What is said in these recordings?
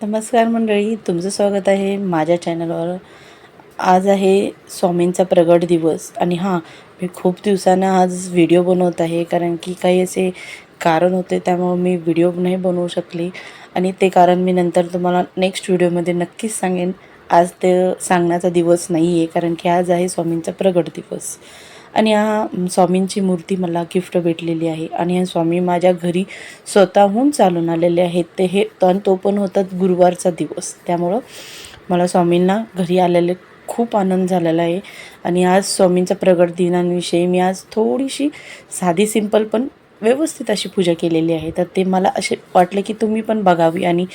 नमस्कार मंडळी, तुमचं स्वागत आहे माझ्या चॅनलवर। आज आहे स्वामींचा प्रगट दिवस आणि मी खूप दिवसांनी आज व्हिडिओ बनवत आहे, कारण की काही असे कारण होते त्यामुळे मी व्हिडिओ नाही बनवू शकली आणि ते कारण मी नंतर तुम्हाला नेक्स्ट व्हिडिओमध्ये नक्कीच सांगेन। आज ते सांगण्याचा दिवस नाही आहे, कारण की आज आहे स्वामींचा प्रगट दिवस आणि स्वामींची मूर्ती मला गिफ्ट भेटलेली आहे आणि हे स्वामी माझ्या घरी स्वतःहून चालून आलेले आहेत। तो पण होता गुरुवारचा दिवस, त्यामुळं मला स्वामींना घरी आलेले खूप आनंद झालेला आहे। आणि आज स्वामींचा प्रगट दिनांविषयी मी आज थोडीशी साधी सिंपल पण व्यवस्थित अशी पूजा केलेली आहे। तर ते मला असे वाटले की तुम्ही पण बघावी आणि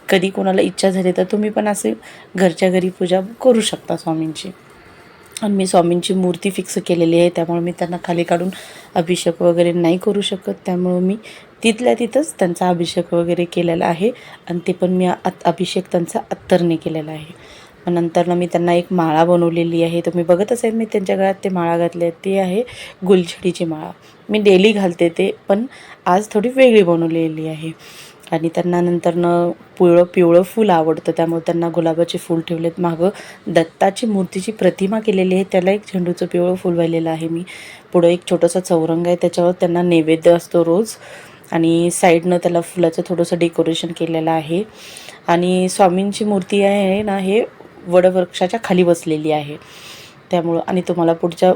कधी कोणाला इच्छा झाली तर तुम्ही पण असे घरच्या घरी पूजा करू शकता स्वामींची। आणि मी स्वामींची मूर्ती फिक्स केलेली आहे, त्यामुळे मी त्यांना खाली काढून अभिषेक वगैरे नाही करू शकत, त्यामुळे मी तिथल्या तिथंच त्यांचा अभिषेक वगैरे केलेला आहे आणि ते पण मी अभिषेक त्यांचा अत्तरने केलेला आहे। मग नंतर मी त्यांना एक माळा बनवलेली आहे, तुम्ही बघत असेल मी त्यांच्या गळ्यात ते माळा घातले, ते आहे गुलछडीची माळा। मी डेली घालते ते, पण आज थोडी वेगळी बनवलेली आहे। आणि त्यांना नंतरनं पिवळं फूल आवडतं, त्यामुळे त्यांना गुलाबाचे फूल ठेवलेत। मागं दत्ताची मूर्तीची प्रतिमा केलेली आहे, त्याला एक झेंडूचं पिवळं फूल वाहिलेलं आहे मी। पुढं एक छोटासा चौरंग आहे, त्याच्यावर त्यांना नैवेद्य असतो रोज आणि साईडनं त्याला फुलाचं थोडंसं डेकोरेशन केलेलं आहे। आणि स्वामींची मूर्ती आहे ना, हे वडवृक्षाच्या खाली बसलेली आहे, त्यामुळं आणि तुम्हाला पुढच्या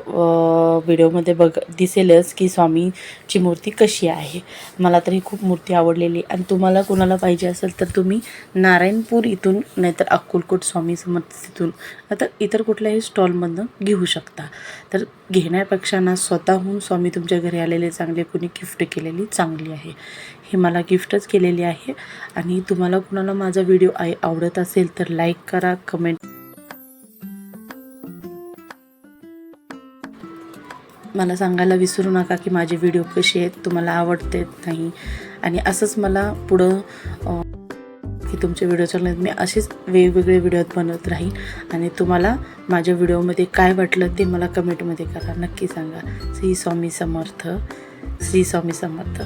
व्हिडिओमध्ये दिसेलच की स्वामीची मूर्ती कशी आहे। मला तरी खूप मूर्ती आवडलेली आणि तुम्हाला कोणाला पाहिजे असेल तर तुम्ही नारायणपूर इथून नाहीतर अक्कलकोट स्वामी समर्थ तिथून आता इतर कुठल्याही स्टॉलमधनं घेऊ शकता। तर घेण्यापेक्षा ना स्वतःहून स्वामी तुमच्या घरी आलेले चांगले, कुणी गिफ्ट केलेली चांगली आहे। हे मला गिफ्टच केलेली आहे। आणि तुम्हाला कुणाला माझा व्हिडिओ आवडत असेल तर लाईक करा, कमेंट मला सांगायला विसरू नका की माझे व्हिडिओ कसे आहेत, तुम्हाला आवडतात नाही। आणि असंच मला पुढं की तुमचे व्हिडिओ चालण्यात मी असेच वेगवेगळे व्हिडिओ बनवत राहीन। आणि तुम्हाला माझ्या व्हिडिओमध्ये काय वाटलं ते मला कमेंटमध्ये करा, नक्की सांगा। श्री स्वामी समर्थ, श्री स्वामी समर्थ।